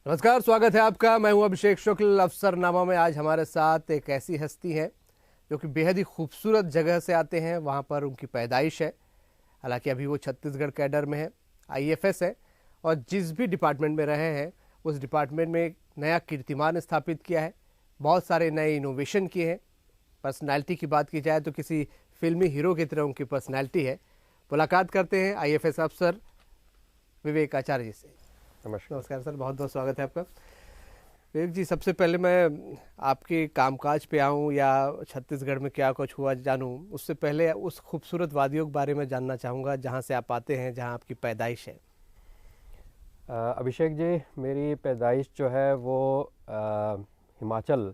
नमस्कार, स्वागत है आपका। मैं हूं अभिषेक शुक्ल। अफसरनामा में आज हमारे साथ एक ऐसी हस्ती है जो कि बेहद ही खूबसूरत जगह से आते हैं, वहां पर उनकी पैदाइश है। हालांकि अभी वो छत्तीसगढ़ कैडर में है, आईएफएस है, और जिस भी डिपार्टमेंट में रहे हैं उस डिपार्टमेंट में एक नया कीर्तिमान स्थापित किया है, बहुत सारे नए इनोवेशन किए हैं। पर्सनैलिटी की बात की जाए तो किसी फिल्मी हीरो की तरह उनकी पर्सनैलिटी है। मुलाकात करते हैं आईएफएस अफसर विवेक आचार्य जी से। नमस्कार सर, बहुत बहुत स्वागत है आपका। विवेक जी, सबसे पहले मैं आपके कामकाज पे आऊँ या छत्तीसगढ़ में क्या कुछ हुआ जानूँ, उससे पहले उस खूबसूरत वादियों के बारे में जानना चाहूँगा जहाँ से आप आते हैं, जहाँ आपकी पैदाइश है। अभिषेक जी, मेरी पैदाइश जो है वो हिमाचल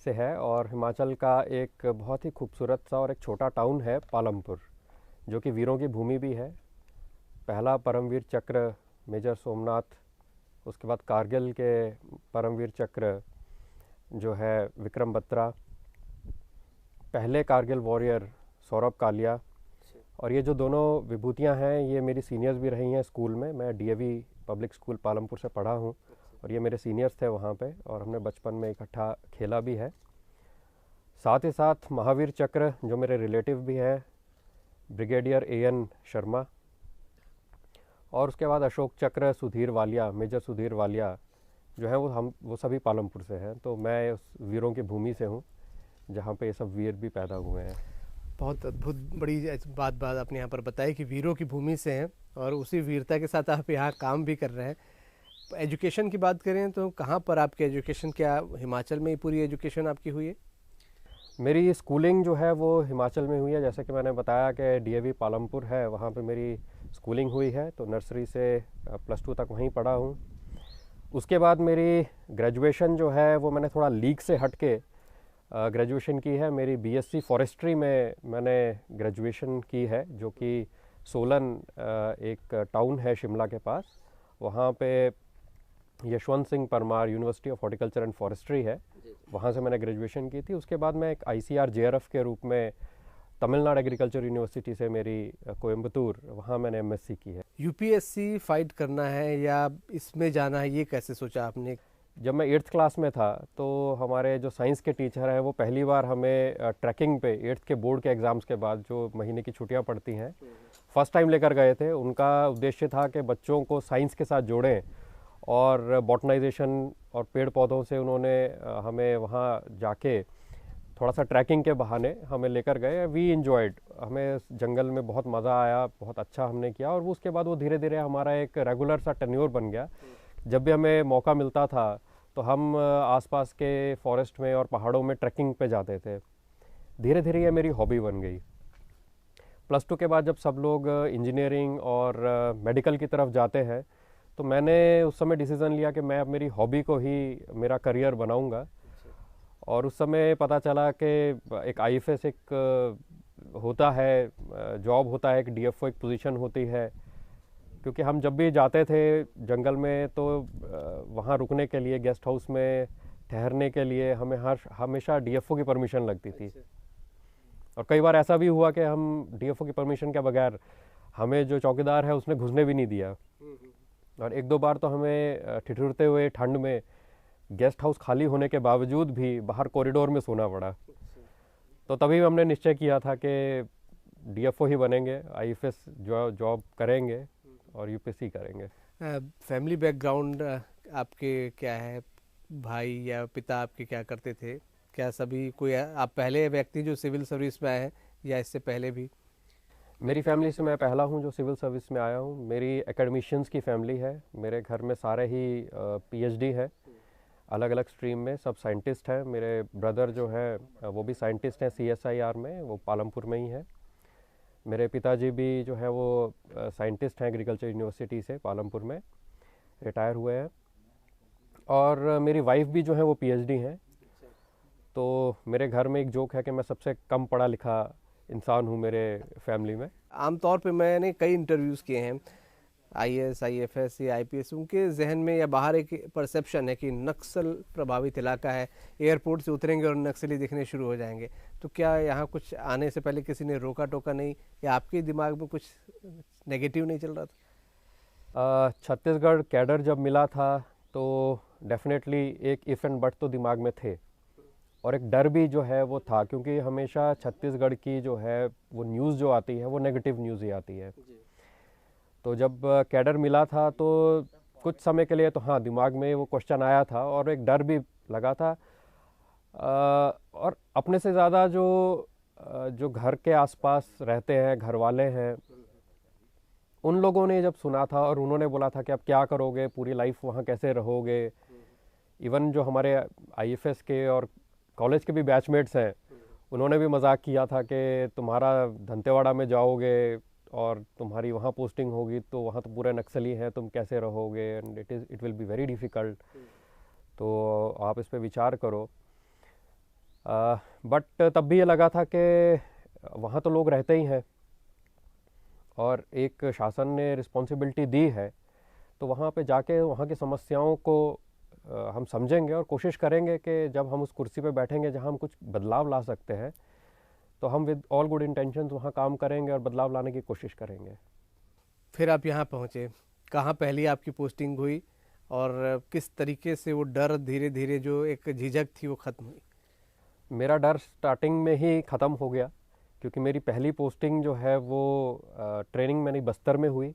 से है, और हिमाचल का एक बहुत ही खूबसूरत सा और एक छोटा टाउन है पालमपुर, जो कि वीरों की भूमि भी है। पहला परमवीर चक्र मेजर सोमनाथ, उसके बाद कारगिल के परमवीर चक्र जो है विक्रम बत्रा, पहले कारगिल वॉरियर सौरभ कालिया, और ये जो दोनों विभूतियां हैं ये मेरी सीनियर्स भी रही हैं स्कूल में। मैं डीएवी पब्लिक स्कूल पालमपुर से पढ़ा हूँ और ये मेरे सीनियर्स थे वहाँ पे, और हमने बचपन में इकट्ठा खेला भी है। साथ ही साथ महावीर चक्र जो मेरे रिलेटिव भी है, ब्रिगेडियर एएन शर्मा, और उसके बाद अशोक चक्र सुधीर वालिया, मेजर सुधीर वालिया जो है वो सभी पालमपुर से हैं। तो मैं उस वीरों की भूमि से हूँ जहाँ पे ये सब वीर भी पैदा हुए हैं। बहुत अद्भुत, बड़ी बात आपने यहाँ पर बताई कि वीरों की भूमि से हैं और उसी वीरता के साथ आप यहाँ काम भी कर रहे हैं। एजुकेशन की बात करें तो कहाँ पर आपकी एजुकेशन, क्या हिमाचल में ही पूरी एजुकेशन आपकी हुई है? मेरी स्कूलिंग जो है वो हिमाचल में हुई है। जैसे कि मैंने बताया कि डीएवी पालमपुर है, वहाँ पे मेरी स्कूलिंग हुई है, तो नर्सरी से +2 तक वहीं पढ़ा हूँ। उसके बाद मेरी ग्रेजुएशन जो है वो मैंने थोड़ा लीग से हट के ग्रेजुएशन की है। मेरी बीएससी फॉरेस्ट्री में मैंने ग्रेजुएशन की है, जो कि सोलन एक टाउन है शिमला के पास, वहाँ पे Yashwant Singh Parmar university of horticulture and forestry है, वहाँ से मैंने ग्रेजुएशन की थी। उसके बाद मैं एक आईसीआर जेआरएफ के रूप में तमिलनाडु एग्रीकल्चर यूनिवर्सिटी से मेरी कोयम्बतूर, वहाँ मैंने एमएससी की है। यूपीएससी फाइट करना है या इसमें जाना है, ये कैसे सोचा आपने? जब मैं 8th क्लास में था तो हमारे जो साइंस के टीचर हैं वो पहली बार हमें ट्रैकिंग पे 8th के बोर्ड के एग्ज़ाम्स के बाद जो महीने की छुट्टियां पड़ती हैं फर्स्ट टाइम लेकर गए थे। उनका उद्देश्य था कि बच्चों को साइंस के साथ जोड़ें, और बॉटनाइजेशन और पेड़ पौधों से उन्होंने हमें वहाँ जाके थोड़ा सा ट्रैकिंग के बहाने हमें लेकर गए। वी इंजॉयड, हमें जंगल में बहुत मज़ा आया, बहुत अच्छा हमने किया, और उसके बाद वो धीरे धीरे हमारा एक रेगुलर सा टेन्योर बन गया। जब भी हमें मौका मिलता था तो हम आसपास के फॉरेस्ट में और पहाड़ों में ट्रैकिंग पे जाते थे। धीरे धीरे ये मेरी हॉबी बन गई। +2 के बाद जब सब लोग इंजीनियरिंग और मेडिकल की तरफ जाते हैं तो मैंने उस समय डिसीज़न लिया कि मैं अब मेरी हॉबी को ही मेरा करियर बनाऊंगा। और उस समय पता चला कि एक आईएफएस एक होता है, जॉब होता है, एक डीएफओ एक पोजीशन होती है। क्योंकि हम जब भी जाते थे जंगल में तो वहाँ रुकने के लिए, गेस्ट हाउस में ठहरने के लिए हमें हमेशा डीएफओ की परमिशन लगती थी। और कई बार ऐसा भी हुआ कि हम डीएफओ की परमिशन के बगैर, हमें जो चौकीदार है उसने घुसने भी नहीं दिया। और 1-2 बार तो हमें ठिठुरते हुए ठंड में गेस्ट हाउस खाली होने के बावजूद भी बाहर कॉरिडोर में सोना पड़ा। तो तभी हमने निश्चय किया था कि डीएफओ ही बनेंगे, आईएफएस जॉब करेंगे और यूपीएससी करेंगे। फैमिली बैकग्राउंड आपके क्या है? भाई या पिता आपके क्या करते थे? क्या सभी कोई आप पहले व्यक्ति जो सिविल सर्विस में आए हैं या इससे पहले भी? मेरी फैमिली से मैं पहला हूं जो सिविल सर्विस में आया हूं। मेरी एकेडमिशियंस की फैमिली है। मेरे घर में सारे ही पीएचडी है, अलग अलग स्ट्रीम में, सब साइंटिस्ट हैं। मेरे ब्रदर जो है वो भी साइंटिस्ट हैं सीएसआईआर में, वो पालमपुर में ही है। मेरे पिताजी भी जो है वो साइंटिस्ट हैं एग्रीकल्चर यूनिवर्सिटी से पालमपुर में, रिटायर हुए हैं। और मेरी वाइफ भी जो है वो पीएचडी हैं। तो मेरे घर में एक जोक है कि मैं सबसे कम पढ़ा लिखा इंसान हूँ मेरे फैमिली में। आमतौर पे मैंने कई इंटरव्यूज़ किए हैं, आईएएस, आईएफएस या आईपीएस, उनके जहन में या बाहर एक परसेप्शन है कि नक्सल प्रभावित इलाका है, एयरपोर्ट से उतरेंगे और नक्सली दिखने शुरू हो जाएंगे। तो क्या यहाँ कुछ आने से पहले किसी ने रोका टोका नहीं, या आपके दिमाग में कुछ नेगेटिव नहीं चल रहा था? छत्तीसगढ़ कैडर जब मिला था तो डेफिनेटली एक इफ़ एंड बट तो दिमाग में थे, और एक डर भी जो है वो था, क्योंकि हमेशा छत्तीसगढ़ की जो है वो न्यूज़ जो आती है वो नेगेटिव न्यूज़ ही आती है। तो जब कैडर मिला था तो कुछ समय के लिए तो हाँ, दिमाग में वो क्वेश्चन आया था और एक डर भी लगा था। और अपने से ज़्यादा जो घर के आसपास रहते हैं, घर वाले हैं, उन लोगों ने जब सुना था और उन्होंने बोला था कि अब क्या करोगे, पूरी लाइफ वहाँ कैसे रहोगे। इवन जो हमारे आईएफएस के और कॉलेज के भी बैचमेट्स हैं, उन्होंने भी मजाक किया था कि तुम्हारा दंतेवाड़ा में जाओगे और तुम्हारी वहाँ पोस्टिंग होगी तो वहाँ तो पूरे नक्सली हैं, तुम कैसे रहोगे, and it will be very difficult, तो आप इस पे विचार करो। बट तब भी ये लगा था कि वहाँ तो लोग रहते ही हैं और एक शासन ने रिस्पॉन्सिबिलिटी दी है, तो वहाँ पे जाके वहाँ की समस्याओं को हम समझेंगे और कोशिश करेंगे कि जब हम उस कुर्सी पे बैठेंगे जहाँ हम कुछ बदलाव ला सकते हैं, तो हम विद ऑल गुड इंटेंशंस वहाँ काम करेंगे और बदलाव लाने की कोशिश करेंगे। फिर आप यहाँ पहुँचे, कहाँ पहली आपकी पोस्टिंग हुई और किस तरीके से वो डर धीरे धीरे जो एक झिझक थी वो ख़त्म हुई? मेरा डर स्टार्टिंग में ही ख़त्म हो गया, क्योंकि मेरी पहली पोस्टिंग जो है वो ट्रेनिंग मैंने बस्तर में हुई,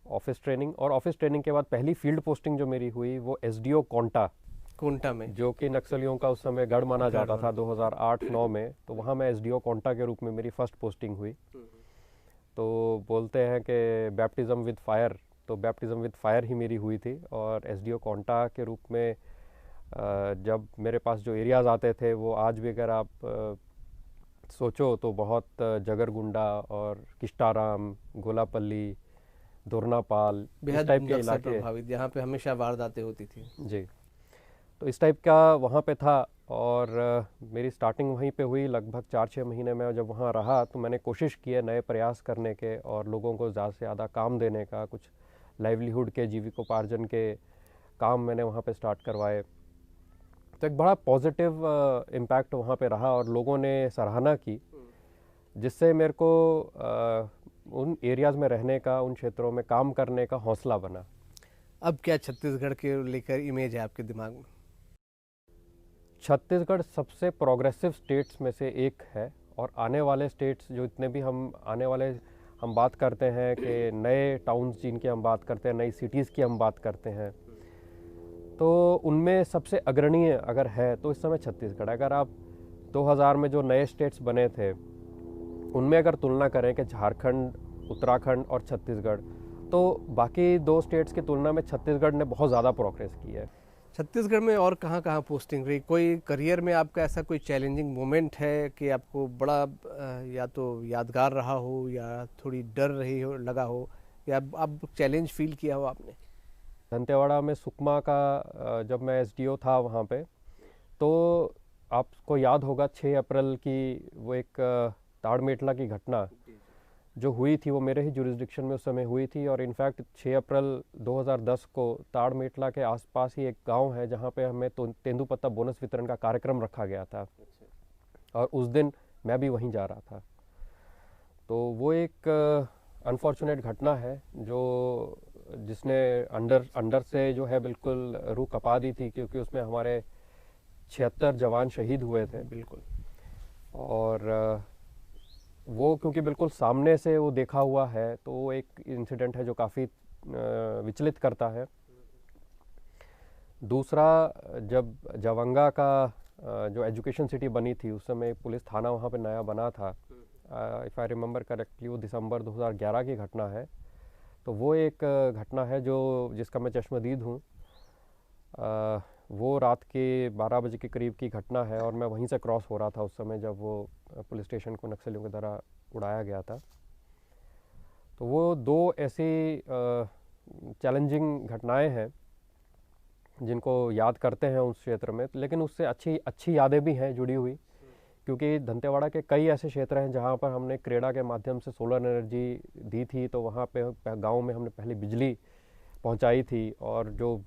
ऑफिस ट्रेनिंग, और ऑफिस ट्रेनिंग के बाद पहली फील्ड पोस्टिंग जो मेरी हुई वो एसडीओ कोंटा में, जो कि नक्सलियों का उस समय गढ़ माना जाता था 2008-9 में। तो वहाँ मैं एसडीओ कोंटा के रूप में मेरी फर्स्ट पोस्टिंग हुई। तो बोलते हैं कि बैप्टिज़म विद फायर, तो बैप्टिज़म विद फायर ही मेरी हुई थी। और एसडीओ कोंटा के रूप में जब मेरे पास जो एरियाज़ आते थे वो आज भी अगर आप सोचो तो बहुत जगरगुंडा और किष्टाराम, गोलापल्ली, दोरनापाल, इस टाइप के इलाके प्रभावित, जहाँ पे हमेशा वारदातें होती थी जी। तो इस टाइप का वहाँ पे था और मेरी स्टार्टिंग वहीं पे हुई। लगभग 4-6 महीने में जब वहाँ रहा तो मैंने कोशिश की है नए प्रयास करने के और लोगों को ज़्यादा से ज़्यादा काम देने का, कुछ लाइवलीहुड के, जीविकोपार्जन के काम मैंने वहाँ पे स्टार्ट करवाए। तो एक बड़ा पॉजिटिव इम्पैक्ट वहाँ पे रहा और लोगों ने सराहना की, जिससे मेरे को उन एरियाज़ में रहने का, उन क्षेत्रों में काम करने का हौसला बना। अब क्या छत्तीसगढ़ के लेकर इमेज है आपके दिमाग में? छत्तीसगढ़ सबसे प्रोग्रेसिव स्टेट्स में से एक है, और आने वाले स्टेट्स जो इतने भी हम बात करते हैं कि नए टाउन्स जिनकी हम बात करते हैं, नई सिटीज़ की हम बात करते हैं, तो उनमें सबसे अग्रणीय अगर है तो इस समय छत्तीसगढ़। अगर आप 2000 में जो नए स्टेट्स बने थे उनमें अगर तुलना करें कि झारखंड, उत्तराखंड और छत्तीसगढ़, तो बाकी दो स्टेट्स की तुलना में छत्तीसगढ़ ने बहुत ज़्यादा प्रोग्रेस की है। छत्तीसगढ़ में और कहाँ कहाँ पोस्टिंग रही? कोई करियर में आपका ऐसा कोई चैलेंजिंग मोमेंट है कि आपको बड़ा या तो यादगार रहा हो या थोड़ी डर रही हो, लगा हो, या आप चैलेंज फील किया हो आपने? दंतेवाड़ा में सुकमा का जब मैं एसडीओ था वहाँ पे, तो आपको याद होगा 6 अप्रैल की वो एक ताड़मेटला की घटना जो हुई थी, वो मेरे ही जुरिस्डिक्शन में उस समय हुई थी। और इनफैक्ट 6 अप्रैल 2010 को ताड़मेटला के आसपास ही एक गांव है जहां पे हमें तेंदुपत्ता बोनस वितरण का कार्यक्रम रखा गया था, और उस दिन मैं भी वहीं जा रहा था। तो वो एक अनफॉर्चुनेट घटना है जिसने अंडर से जो है बिल्कुल रूह कपा दी थी, क्योंकि उसमें हमारे 76 जवान शहीद हुए थे। बिल्कुल। और वो क्योंकि बिल्कुल सामने से वो देखा हुआ है, तो वो एक इंसिडेंट है जो काफ़ी विचलित करता है। दूसरा, जब जवंगा का जो एजुकेशन सिटी बनी थी उस समय पुलिस थाना वहाँ पे नया बना था, इफ़ आई रिमेंबर करेक्टली वो दिसंबर 2011 की घटना है। तो वो एक घटना है जिसका मैं चश्मदीद हूँ। वो रात के 12 बजे के करीब की घटना है और मैं वहीं से क्रॉस हो रहा था उस समय जब वो पुलिस स्टेशन को नक्सलियों के द्वारा उड़ाया गया था। तो वो दो ऐसी चैलेंजिंग घटनाएं हैं जिनको याद करते हैं उस क्षेत्र में, लेकिन उससे अच्छी यादें भी हैं जुड़ी हुई, क्योंकि दंतेवाड़ा के कई ऐसे क्षेत्र हैं जहाँ पर हमने क्रेडा के माध्यम से सोलर एनर्जी दी थी। तो वहाँ पे गाँव में हमने पहले बिजली पहुँचाई थी, और जो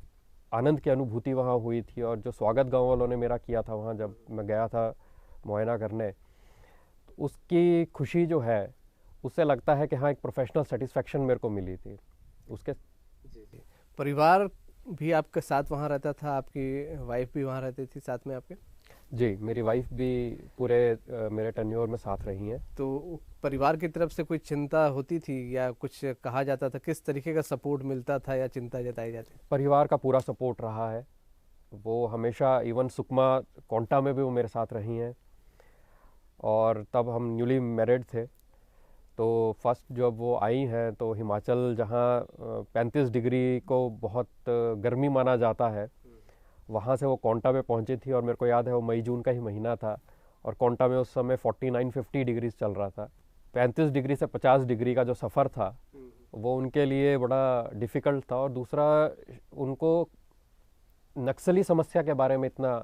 आनंद की अनुभूति वहाँ हुई थी और जो स्वागत गांव वालों ने मेरा किया था वहाँ जब मैं गया था मुआयना करने, तो उसकी खुशी जो है उससे लगता है कि हाँ, एक प्रोफेशनल सेटिस्फेक्शन मेरे को मिली थी उसके। परिवार भी आपके साथ वहाँ रहता था, आपकी वाइफ भी वहाँ रहती थी साथ में आपके? जी, मेरी वाइफ भी पूरे मेरे टेन्योर में साथ रही हैं। तो परिवार की तरफ से कोई चिंता होती थी या कुछ कहा जाता था? किस तरीके का सपोर्ट मिलता था या चिंता जताई जाती? परिवार का पूरा सपोर्ट रहा है। वो हमेशा इवन सुकमा, कोंटा में भी वो मेरे साथ रही हैं। और तब हम न्यूली मैरिड थे, तो फर्स्ट जब वो आई हैं तो हिमाचल जहाँ 35 डिग्री को बहुत गर्मी माना जाता है, वहाँ से वो कोंटा में पहुँची थी। और मेरे को याद है वो मई जून का ही महीना था और कोंटा में उस समय 49-50 डिग्री चल रहा था। 35 डिग्री से 50 डिग्री का जो सफ़र था वो उनके लिए बड़ा डिफ़िकल्ट था। और दूसरा, उनको नक्सली समस्या के बारे में इतना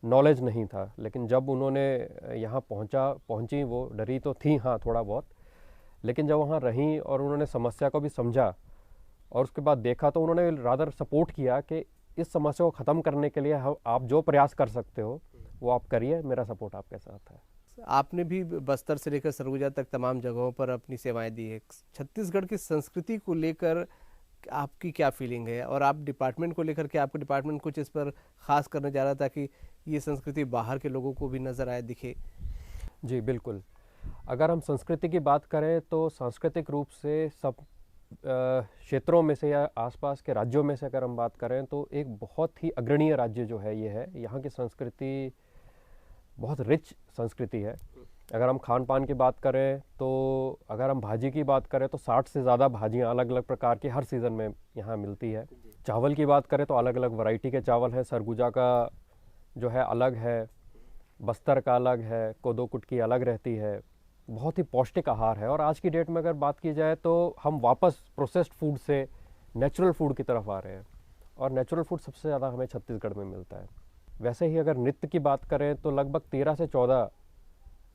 नॉलेज नहीं था, लेकिन जब उन्होंने यहाँ पहुँची वो डरी तो थी हाँ थोड़ा बहुत, लेकिन जब वहाँ रहीं और उन्होंने समस्या को भी समझा और उसके बाद देखा तो उन्होंने रादर सपोर्ट किया कि इस समस्या को ख़त्म करने के लिए आप जो प्रयास कर सकते हो वो आप करिए, मेरा सपोर्ट आपके साथ है। आपने भी बस्तर से लेकर सरगुजा तक तमाम जगहों पर अपनी सेवाएं दी है। छत्तीसगढ़ की संस्कृति को लेकर आपकी क्या फीलिंग है, और आप डिपार्टमेंट को लेकर के आपका डिपार्टमेंट कुछ इस पर खास करने जा रहा था कि ये संस्कृति बाहर के लोगों को भी नज़र आए, दिखे? जी बिल्कुल। अगर हम संस्कृति की बात करें तो सांस्कृतिक रूप से सब क्षेत्रों में से या आसपास के राज्यों में से अगर हम बात करें तो एक बहुत ही अग्रणीय राज्य जो है ये है। यहाँ की संस्कृति बहुत रिच संस्कृति है। अगर हम खान पान की बात करें तो अगर हम भाजी की बात करें तो 60 से ज़्यादा भाजियाँ अलग अलग प्रकार की हर सीज़न में यहाँ मिलती है। चावल की बात करें तो अलग अलग वैरायटी के चावल हैं। सरगुजा का जो है अलग है, बस्तर का अलग है, कोदो कुटकी अलग रहती है। बहुत ही पौष्टिक आहार है। और आज की डेट में अगर बात की जाए तो हम वापस प्रोसेस्ड फूड से नेचुरल फूड की तरफ आ रहे हैं और नेचुरल फूड सबसे ज़्यादा हमें छत्तीसगढ़ में मिलता है। वैसे ही अगर नृत्य की बात करें तो लगभग 13 से 14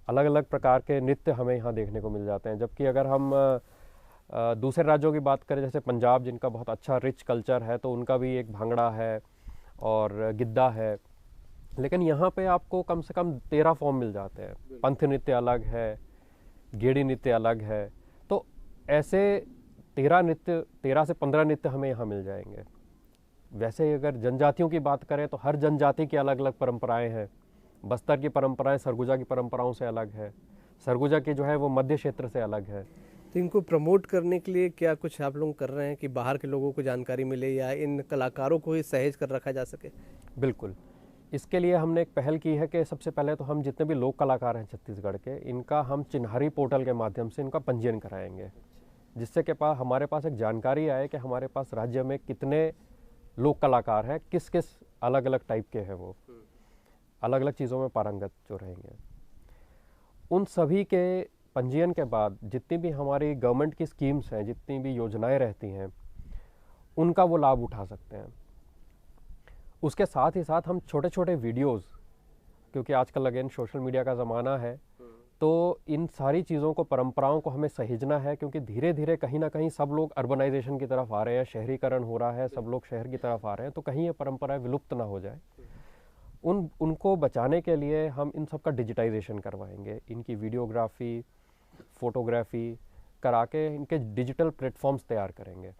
अलग अलग प्रकार के नृत्य हमें यहाँ देखने को मिल जाते हैं। जबकि अगर हम दूसरे राज्यों की बात करें जैसे पंजाब, जिनका बहुत अच्छा रिच कल्चर है, तो उनका भी एक भांगड़ा है और गिद्दा है। लेकिन यहाँ पे आपको कम से कम 13 फॉर्म मिल जाते हैं। पंथ नृत्य अलग है, गेड़ी नृत्य अलग है। तो ऐसे 13 से 15 नृत्य हमें यहाँ मिल जाएंगे। वैसे ही अगर जनजातियों की बात करें तो हर जनजाति की अलग अलग परंपराएं हैं। बस्तर की परंपराएं सरगुजा की परंपराओं से अलग है। सरगुजा की जो है वो मध्य क्षेत्र से अलग है। तो इनको प्रमोट करने के लिए क्या कुछ आप लोग कर रहे हैं कि बाहर के लोगों को जानकारी मिले या इन कलाकारों को ही सहेज कर रखा जा सके? बिल्कुल। इसके लिए हमने एक पहल की है कि सबसे पहले तो हम जितने भी लोक कलाकार हैं छत्तीसगढ़ के, इनका हम चिन्हारी पोर्टल के माध्यम से इनका पंजीयन कराएंगे, जिससे कि हमारे पास एक जानकारी आए कि हमारे पास राज्य में कितने लोक कलाकार हैं, किस किस अलग अलग टाइप के हैं, वो अलग अलग चीज़ों में पारंगत जो रहेंगे। उन सभी के पंजीयन के बाद जितनी भी हमारी गवर्नमेंट की स्कीम्स हैं, जितनी भी योजनाएं रहती हैं, उनका वो लाभ उठा सकते हैं। उसके साथ ही साथ हम छोटे छोटे वीडियोस, क्योंकि आजकल अगेन सोशल मीडिया का ज़माना है, तो इन सारी चीज़ों को, परंपराओं को हमें सहेजना है। क्योंकि धीरे धीरे कहीं ना कहीं सब लोग अर्बनाइजेशन की तरफ आ रहे हैं, शहरीकरण हो रहा है, सब लोग शहर की तरफ आ रहे हैं, तो कहीं ये परंपराएं विलुप्त ना हो जाए। उनको बचाने के लिए हम इन सब का डिजिटाइजेशन करवाएंगे। इनकी वीडियोग्राफी, फोटोग्राफी करा के इनके डिजिटल प्लेटफॉर्म्स तैयार करेंगे,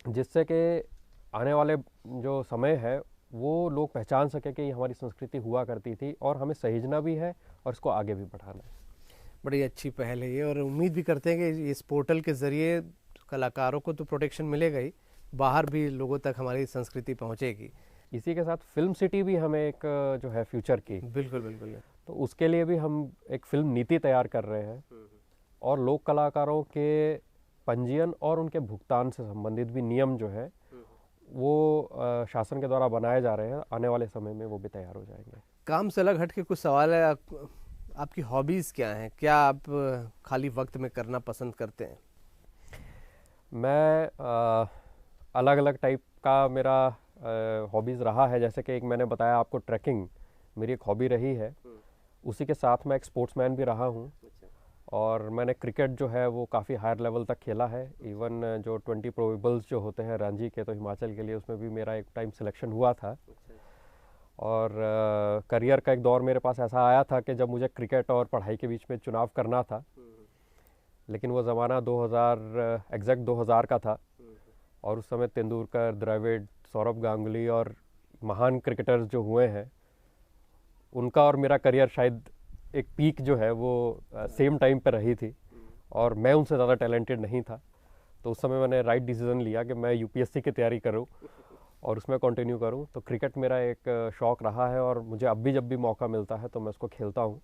जिससे कि आने वाले जो समय है वो लोग पहचान सके कि ये हमारी संस्कृति हुआ करती थी और हमें सहेजना भी है और इसको आगे भी बढ़ाना है। बड़ी अच्छी पहल है ये, और उम्मीद भी करते हैं कि इस पोर्टल के ज़रिए कलाकारों को तो प्रोटेक्शन मिलेगा ही, बाहर भी लोगों तक हमारी संस्कृति पहुंचेगी। इसी के साथ फिल्म सिटी भी हमें एक जो है फ्यूचर की, बिल्कुल बिल्कुल, तो उसके लिए भी हम एक फिल्म नीति तैयार कर रहे हैं और लोक कलाकारों के पंजीयन और उनके भुगतान से संबंधित भी नियम जो है वो शासन के द्वारा बनाए जा रहे हैं। आने वाले समय में वो भी तैयार हो जाएंगे। काम से अलग हट के कुछ सवाल है, आपकी हॉबीज़ क्या हैं? क्या आप खाली वक्त में करना पसंद करते हैं? मैं अलग अलग टाइप का मेरा हॉबीज़ रहा है। जैसे कि एक मैंने बताया आपको, ट्रैकिंग मेरी एक हॉबी रही है। उसी के साथ मैं एक स्पोर्ट्समैन भी रहा हूँ और मैंने क्रिकेट जो है वो काफ़ी हायर लेवल तक खेला है। इवन जो 20 प्रोबेबल्स जो होते हैं रणजी के, तो हिमाचल के लिए उसमें भी मेरा एक टाइम सिलेक्शन हुआ था। और करियर का एक दौर मेरे पास ऐसा आया था कि जब मुझे क्रिकेट और पढ़ाई के बीच में चुनाव करना था, लेकिन वो ज़माना 2000 का था और उस समय तेंदुलकर, द्रविड़, सौरभ गांगुली और महान क्रिकेटर्स जो हुए हैं, उनका और मेरा करियर शायद एक पीक जो है वो सेम टाइम पर रही थी, और मैं उनसे ज़्यादा टैलेंटेड नहीं था। तो उस समय मैंने राइट डिसीजन लिया कि मैं यूपीएससी की तैयारी करूं और उसमें कंटिन्यू करूं। तो क्रिकेट मेरा एक शौक़ रहा है और मुझे अब भी जब भी मौका मिलता है तो मैं उसको खेलता हूं।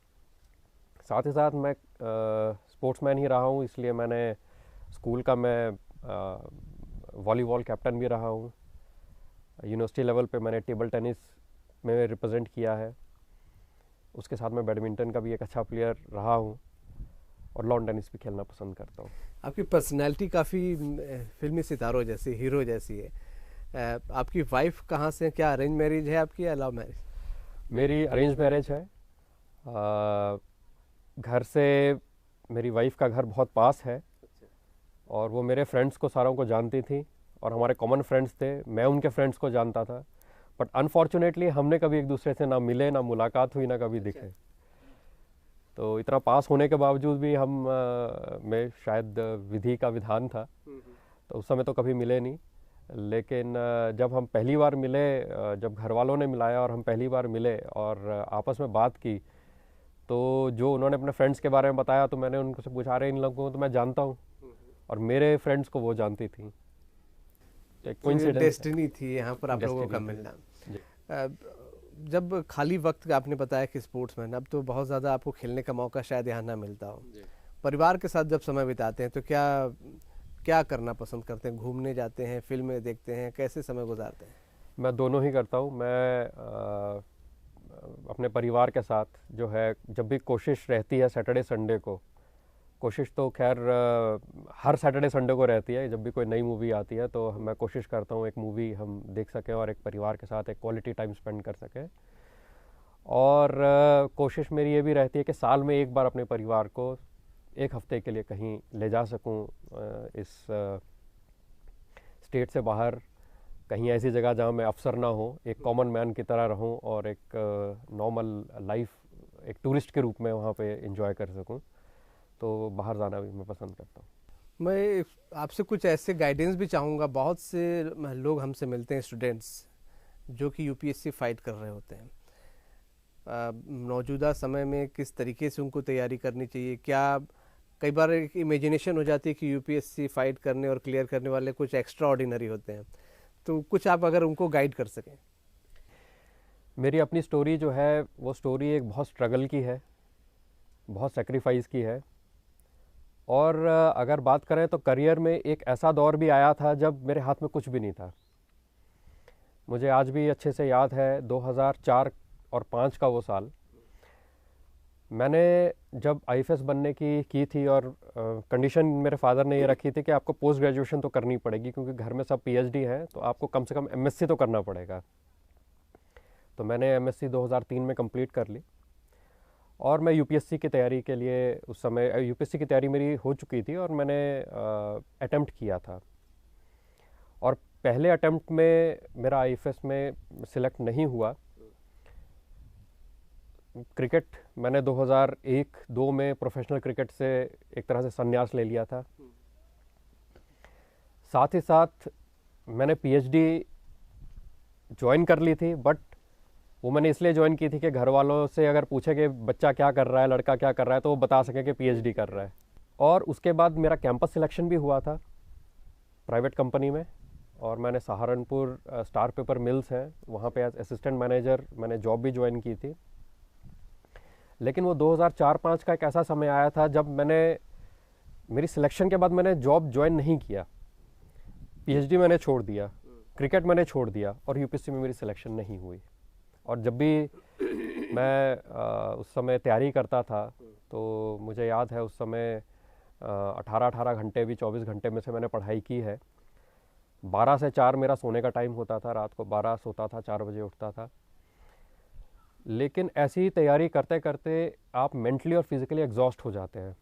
साथ ही साथ मैं स्पोर्ट्समैन ही रहा हूं, इसलिए मैंने स्कूल का मैं वॉलीबॉल कैप्टन भी रहा हूं। यूनिवर्सिटी लेवल पे मैंने टेबल टेनिस में रिप्रेजेंट किया है। उसके साथ मैं बैडमिंटन का भी एक अच्छा प्लेयर रहा हूं और लॉन टेनिस भी खेलना पसंद करता हूं। आपकी पर्सनैलिटी काफ़ी फिल्मी सितारों जैसी, हीरो जैसी है। आपकी वाइफ कहाँ से, क्या अरेंज मैरिज है आपकी या लव मैरिज? मेरी अरेंज मैरिज है। घर से मेरी वाइफ का घर बहुत पास है और वो मेरे फ्रेंड्स को सारों को जानती थी और हमारे कॉमन फ्रेंड्स थे, मैं उनके फ्रेंड्स को जानता था। बट अनफॉर्चुनेटली हमने कभी एक दूसरे से ना मिले, ना मुलाकात हुई, ना कभी दिखे। तो इतना पास होने के बावजूद भी हम में शायद विधि का विधान था, तो उस समय तो कभी मिले नहीं। लेकिन जब हम पहली बार मिले, जब घर वालों ने मिलाया और हम पहली बार मिले और आपस में बात की, तो जो उन्होंने अपने फ्रेंड्स के बारे में बताया तो मैंने उनसे पूछा, रहे इन लोगों को तो मैं जानता हूँ, और मेरे फ्रेंड्स को वो जानती थी। डेस्टिनी थी यहाँ पर आप लोगों का मिलना। जब खाली वक्त का आपने बताया कि स्पोर्ट्समैन, अब तो बहुत ज़्यादा आपको खेलने का मौका शायद यहाँ ना मिलता हो। परिवार के साथ जब समय बिताते हैं तो क्या क्या करना पसंद करते हैं? घूमने जाते हैं, फिल्में देखते हैं, कैसे समय गुजारते हैं? मैं दोनों ही करता हूँ। मैं अपने परिवार के साथ जो है, जब भी कोशिश रहती है सैटरडे संडे को, कोशिश तो खैर हर सैटरडे संडे को रहती है, जब भी कोई नई मूवी आती है तो मैं कोशिश करता हूँ एक मूवी हम देख सकें और एक परिवार के साथ एक क्वालिटी टाइम स्पेंड कर सकें। और कोशिश मेरी ये भी रहती है कि साल में एक बार अपने परिवार को एक हफ्ते के लिए कहीं ले जा सकूं, इस स्टेट से बाहर, कहीं ऐसी जगह जहां मैं अफसर ना हो, एक कॉमन मैन की तरह रहूं और एक नॉर्मल लाइफ एक टूरिस्ट के रूप में वहां पे एंजॉय कर सकूं। तो बाहर जाना भी मैं पसंद करता हूं। मैं आपसे कुछ ऐसे गाइडेंस भी चाहूँगा। बहुत से लोग हमसे मिलते हैं, स्टूडेंट्स जो कि यूपीएससी फाइट कर रहे होते हैं। मौजूदा समय में किस तरीके से उनको तैयारी करनी चाहिए? क्या कई बार एक इमेजिनेशन हो जाती है कि यूपीएससी फाइट करने और क्लियर करने वाले कुछ एक्स्ट्रा ऑर्डिनरी होते हैं, तो कुछ आप अगर उनको गाइड कर सकें। मेरी अपनी स्टोरी जो है वो स्टोरी एक बहुत स्ट्रगल की है, बहुत सेक्रीफाइस की है। और अगर बात करें तो करियर में एक ऐसा दौर भी आया था जब मेरे हाथ में कुछ भी नहीं था। मुझे आज भी अच्छे से याद है 2004 और 5 का वो साल। मैंने जब आईएफएस बनने की थी और कंडीशन मेरे फादर ने ये रखी थी कि आपको पोस्ट ग्रेजुएशन तो करनी पड़ेगी, क्योंकि घर में सब पीएचडी हैं, तो आपको कम से कम एमएससी तो करना पड़ेगा। तो मैंने एमएससी 2003 में कंप्लीट कर ली और मैं यूपीएससी की तैयारी के लिए, उस समय यूपीएससी की तैयारी मेरी हो चुकी थी और मैंने अटेम्प्ट किया था। और पहले अटेम्प्ट में मेरा आईएफएस में सिलेक्ट नहीं हुआ। क्रिकेट मैंने 2001-2 में प्रोफेशनल क्रिकेट से एक तरह से संन्यास ले लिया था। साथ ही साथ मैंने पीएचडी ज्वाइन कर ली थी, बट वो मैंने इसलिए ज्वाइन की थी कि घर वालों से अगर पूछे कि बच्चा क्या कर रहा है, लड़का क्या कर रहा है, तो वो बता सके कि पीएचडी कर रहा है। और उसके बाद मेरा कैंपस सिलेक्शन भी हुआ था प्राइवेट कंपनी में, और मैंने सहारनपुर स्टार पेपर मिल्स है वहाँ पे एज असिस्टेंट मैनेजर मैंने जॉब भी ज्वाइन की थी। लेकिन वो 2004-5 का एक ऐसा समय आया था जब मेरी सिलेक्शन के बाद मैंने जॉब ज्वाइन नहीं किया, पीएचडी मैंने छोड़ दिया, क्रिकेट मैंने छोड़ दिया और यूपीएससी में मेरी सिलेक्शन नहीं हुई। और जब भी मैं उस समय तैयारी करता था तो मुझे याद है उस समय 18 घंटे भी 24 घंटे में से मैंने पढ़ाई की है। 12 से 4 मेरा सोने का टाइम होता था, रात को 12 सोता था, 4 बजे उठता था। लेकिन ऐसी तैयारी करते करते आप मेंटली और फिजिकली एग्जॉस्ट हो जाते हैं।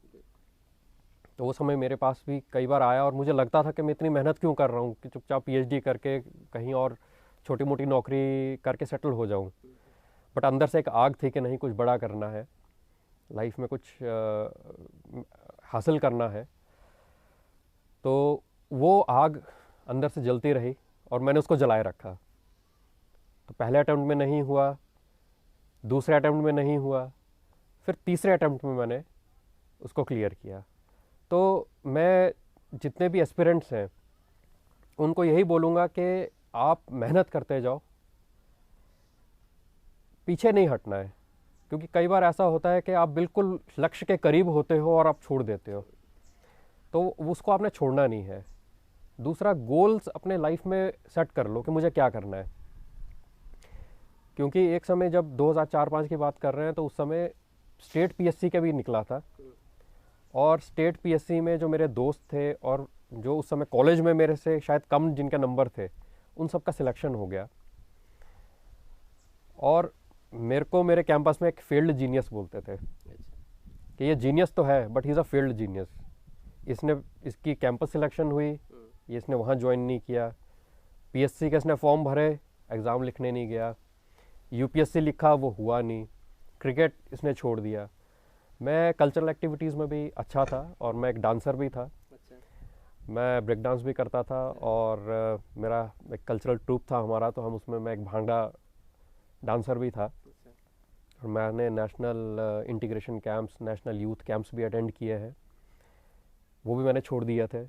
तो वो समय मेरे पास भी कई बार आया और मुझे लगता था कि मैं इतनी मेहनत क्यों कर रहा हूँ, कि चुपचाप पीएचडी करके कहीं और छोटी मोटी नौकरी करके सेटल हो जाऊँ। बट अंदर से एक आग थी कि नहीं, कुछ बड़ा करना है लाइफ में, कुछ हासिल करना है। तो वो आग अंदर से जलती रही और मैंने उसको जलाए रखा। तो पहले अटैम्प्ट में नहीं हुआ, दूसरे अटैम्प्ट में नहीं हुआ, फिर तीसरे अटैम्प्ट में मैंने उसको क्लियर किया। तो मैं जितने भी एस्पिरेंट्स हैं उनको यही बोलूँगा कि आप मेहनत करते जाओ, पीछे नहीं हटना है। क्योंकि कई बार ऐसा होता है कि आप बिल्कुल लक्ष्य के करीब होते हो और आप छोड़ देते हो, तो उसको आपने छोड़ना नहीं है। दूसरा, गोल्स अपने लाइफ में सेट कर लो कि मुझे क्या करना है। क्योंकि एक समय जब 2004-05 की बात कर रहे हैं तो उस समय स्टेट पीएससी का भी निकला था, और स्टेट पीएससी में जो मेरे दोस्त थे और जो उस समय कॉलेज में मेरे से शायद कम जिनके नंबर थे, उन सब का सिलेक्शन हो गया। और मेरे को मेरे कैंपस में एक फील्ड जीनियस बोलते थे कि ये जीनियस तो है but he is a field genius. इसकी कैंपस सिलेक्शन हुई, ये इसने वहाँ ज्वाइन नहीं किया, पीएससी का इसने फॉर्म भरे, एग्ज़ाम लिखने नहीं गया, यूपीएससी लिखा वो हुआ नहीं, क्रिकेट इसने छोड़ दिया। मैं कल्चरल एक्टिविटीज़ में भी अच्छा था और मैं एक डांसर भी था। मैं ब्रेक डांस भी करता था और मेरा एक कल्चरल ट्रूप था हमारा, तो हम उसमें मैं एक भांगड़ा डांसर भी था। और मैंने national integration camps, national youth camps भी अटेंड किए हैं, वो भी मैंने छोड़ दिए थे।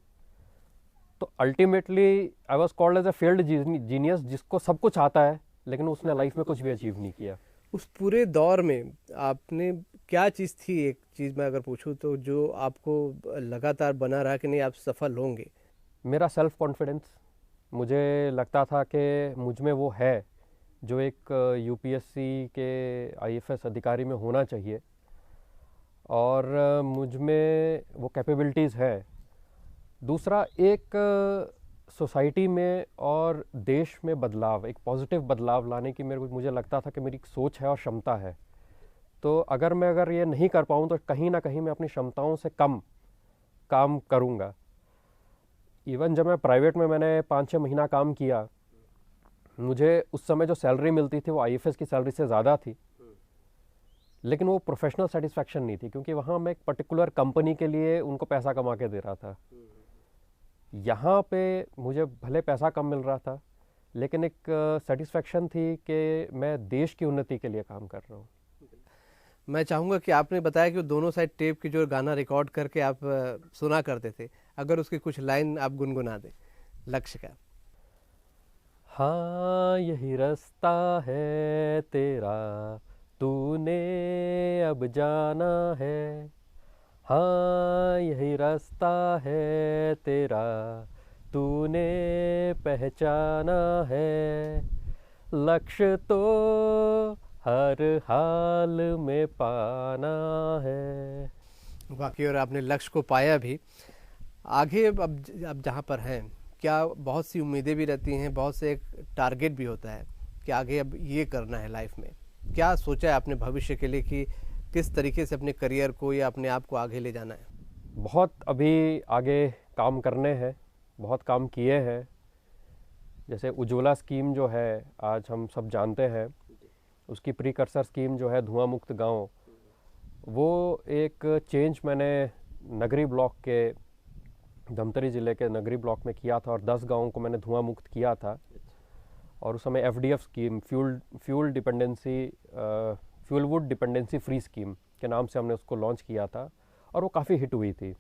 तो ultimately I was called as a field genius, जिसको सब कुछ आता है लेकिन उसने लाइफ में कुछ भी अचीव नहीं किया। उस पूरे दौर में आपने क्या चीज़ थी, एक चीज़ मैं अगर पूछूं तो, जो आपको लगातार बना रहा कि नहीं आप सफल होंगे? मेरा सेल्फ कॉन्फिडेंस। मुझे लगता था कि मुझ में वो है जो एक यूपीएससी के आईएफएस अधिकारी में होना चाहिए, और मुझ में वो कैपेबिलिटीज़ है। दूसरा, एक सोसाइटी में और देश में बदलाव, एक पॉजिटिव बदलाव लाने की मुझे लगता था कि मेरी एक सोच है और क्षमता है। तो अगर ये नहीं कर पाऊँ तो कहीं ना कहीं मैं अपनी क्षमताओं से कम काम करूँगा। इवन जब मैं प्राइवेट में मैंने 5-6 महीना काम किया, मुझे उस समय जो सैलरी मिलती थी वो आईएफएस की सैलरी से ज़्यादा थी, लेकिन वो प्रोफेशनल सेटिस्फैक्शन नहीं थी, क्योंकि वहाँ मैं एक पर्टिकुलर कंपनी के लिए उनको पैसा कमा के दे रहा था। यहाँ पे मुझे भले पैसा कम मिल रहा था, लेकिन एक सेटिस्फैक्शन थी कि मैं देश की उन्नति के लिए काम कर रहा हूँ। मैं चाहूँगा कि आपने बताया कि वो दोनों साइड टेप की जो गाना रिकॉर्ड करके आप सुना करते थे, अगर उसकी कुछ लाइन आप गुनगुना दें लक्ष्य का। हाँ यही रास्ता है तेरा, तूने अब जाना है। हाँ यही रास्ता है तेरा, तूने पहचाना है। लक्ष्य तो हर हाल में पाना है। बाकी और आपने लक्ष्य को पाया भी। आगे अब जहाँ पर हैं, क्या बहुत सी उम्मीदें भी रहती हैं, बहुत से एक टारगेट भी होता है कि आगे अब ये करना है लाइफ में? क्या सोचा है आपने भविष्य के लिए कि किस तरीके से अपने करियर को या अपने आप को आगे ले जाना है? बहुत अभी आगे काम करने हैं, बहुत काम किए हैं। जैसे उज्ज्वला स्कीम जो है आज हम सब जानते हैं, उसकी प्रीकर्सर स्कीम जो है धुआं मुक्त गांव, वो एक चेंज मैंने नगरी ब्लॉक के, धमतरी ज़िले के नगरी ब्लॉक में किया था, और 10 गांवों को मैंने धुआं मुक्त किया था। और उस समय FDF scheme, fuel wood dependency free scheme के नाम से हमने उसको लॉन्च किया था, और वो काफ़ी हिट हुई थी।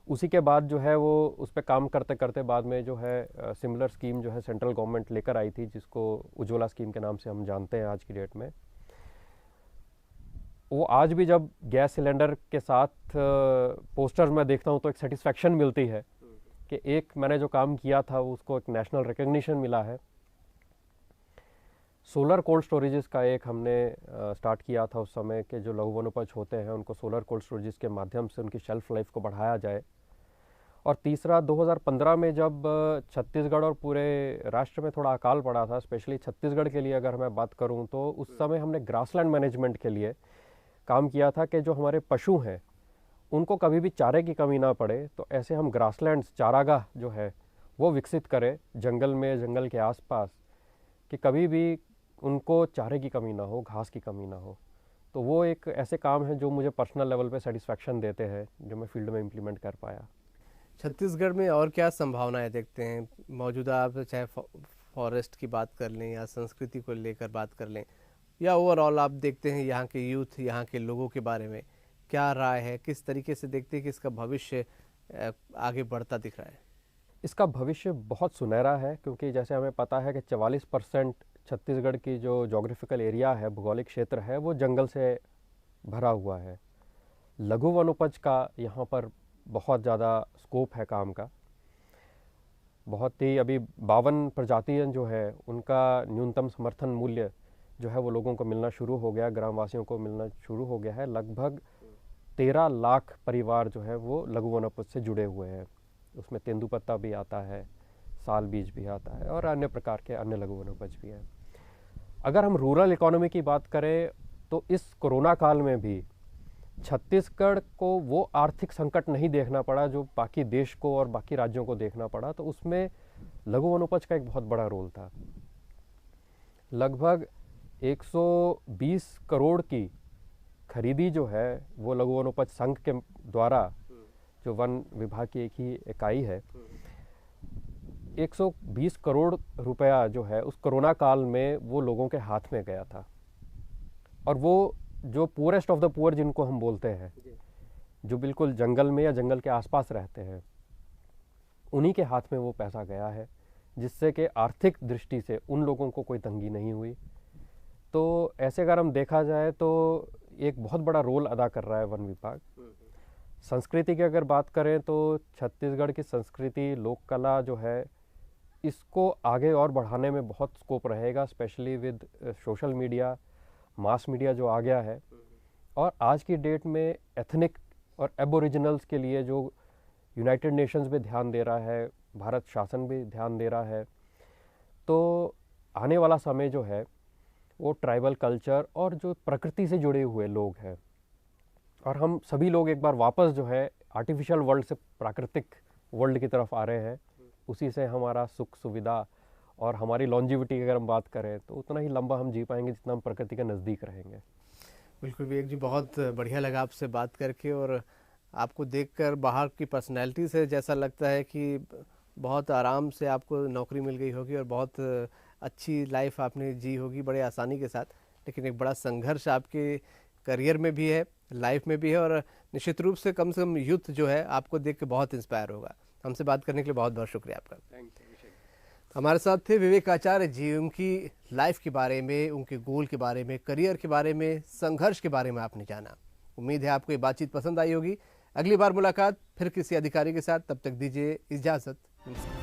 उसी के बाद जो है वो उस पर काम करते करते बाद में जो है सिमिलर स्कीम जो है सेंट्रल गवर्नमेंट लेकर आई थी, जिसको उज्ज्वला स्कीम के नाम से हम जानते हैं आज की डेट में। वो आज भी जब गैस सिलेंडर के साथ पोस्टर्स में देखता हूँ तो एक सेटिस्फैक्शन मिलती है कि एक मैंने जो काम किया था उसको एक नेशनल रिकग्निशन मिला है। सोलर कोल्ड स्टोरेजेस का एक हमने स्टार्ट किया था उस समय के, जो लघु वनोपज होते हैं उनको सोलर कोल्ड स्टोरेजेस के माध्यम से उनकी शेल्फ लाइफ को बढ़ाया जाए। और तीसरा, 2015 में जब छत्तीसगढ़ और पूरे राष्ट्र में थोड़ा अकाल पड़ा था, स्पेशली छत्तीसगढ़ के लिए अगर मैं बात करूं, तो उस समय हमने ग्रासलैंड मैनेजमेंट के लिए काम किया था कि जो हमारे पशु हैं उनको कभी भी चारे की कमी ना पड़े, तो ऐसे हम ग्रासलैंड्स, चारागाह जो है वो विकसित करें जंगल में, जंगल के आसपास, कि कभी भी उनको चारे की कमी ना हो, घास की कमी ना हो। तो वो एक ऐसे काम है जो मुझे पर्सनल लेवल पे सेटिस्फैक्शन देते हैं, जो मैं फील्ड में इम्प्लीमेंट कर पाया। छत्तीसगढ़ में और क्या संभावनाएं देखते हैं मौजूदा? आप चाहे फॉरेस्ट की बात कर लें या संस्कृति को लेकर बात कर लें, या ओवरऑल आप देखते हैं यहाँ के यूथ, यहाँ के लोगों के बारे में क्या राय है? किस तरीके से देखते हैं कि इसका भविष्य आगे बढ़ता दिख रहा है? इसका भविष्य बहुत सुनहरा है, क्योंकि जैसे हमें पता है कि 44% छत्तीसगढ़ की जो जोग्राफिकल एरिया है, भौगोलिक क्षेत्र है, वो जंगल से भरा हुआ है। लघु वनोपज का यहाँ पर बहुत ज़्यादा स्कोप है काम का। बहुत ही अभी 52 प्रजातियाँ जो है उनका न्यूनतम समर्थन मूल्य जो है वो लोगों को मिलना शुरू हो गया, ग्रामवासियों को मिलना शुरू हो गया है। लगभग 13 लाख परिवार जो है वो लघु वनोपज से जुड़े हुए हैं। उसमें तेंदुपत्ता भी आता है, साल बीज भी आता है और अन्य प्रकार के अन्य लघु वनोपज भी हैं। अगर हम रूरल इकोनॉमी की बात करें तो इस कोरोना काल में भी छत्तीसगढ़ को वो आर्थिक संकट नहीं देखना पड़ा जो बाकी देश को और बाकी राज्यों को देखना पड़ा, तो उसमें लघु वनोपज का एक बहुत बड़ा रोल था। लगभग 120 करोड़ की खरीदी जो है वो लघु वनोपज संघ के द्वारा, जो वन विभाग की एक ही इकाई है, 120 करोड़ रुपया जो है उस कोरोना काल में वो लोगों के हाथ में गया था। और वो जो पुअरेस्ट ऑफ द पुअर जिनको हम बोलते हैं, जो बिल्कुल जंगल में या जंगल के आसपास रहते हैं, उन्हीं के हाथ में वो पैसा गया है, जिससे कि आर्थिक दृष्टि से उन लोगों को कोई तंगी नहीं हुई। तो ऐसे अगर हम देखा जाए तो एक बहुत बड़ा रोल अदा कर रहा है वन विभाग। संस्कृति की अगर बात करें तो छत्तीसगढ़ की संस्कृति, लोक कला जो है, इसको आगे और बढ़ाने में बहुत स्कोप रहेगा, specially with social media, mass media जो आ गया है। और आज की डेट में एथनिक और एबोरिजिनल्स के लिए जो यूनाइटेड नेशंस भी ध्यान दे रहा है, भारत शासन भी ध्यान दे रहा है, तो आने वाला समय जो है वो ट्राइबल कल्चर और जो प्रकृति से जुड़े हुए लोग हैं, और हम सभी लोग एक बार वापस जो है आर्टिफिशियल वर्ल्ड से प्राकृतिक वर्ल्ड की तरफ आ रहे हैं। उसी से हमारा सुख सुविधा और हमारी लॉन्जिविटी की अगर हम बात करें तो उतना ही लंबा हम जी पाएंगे जितना हम प्रकृति के नज़दीक रहेंगे। बिल्कुल विवेक जी, बहुत बढ़िया लगा आपसे बात करके, और आपको देखकर बाहर की पर्सनैलिटी से जैसा लगता है कि बहुत आराम से आपको नौकरी मिल गई होगी और बहुत अच्छी लाइफ आपने जी होगी बड़े आसानी के साथ। लेकिन एक बड़ा संघर्ष आपके करियर में भी है, लाइफ में भी है, और निश्चित रूप से कम यूथ जो है आपको देख के बहुत इंस्पायर होगा। हमसे बात करने के लिए बहुत बहुत शुक्रिया आपका। Thank you. हमारे साथ थे विवेक आचार्य जी। उनकी लाइफ के बारे में, उनके गोल के बारे में, करियर के बारे में, संघर्ष के बारे में आपने जाना। उम्मीद है आपको ये बातचीत पसंद आई होगी। अगली बार मुलाकात फिर किसी अधिकारी के साथ, तब तक दीजिए इजाज़त। नमस्कार।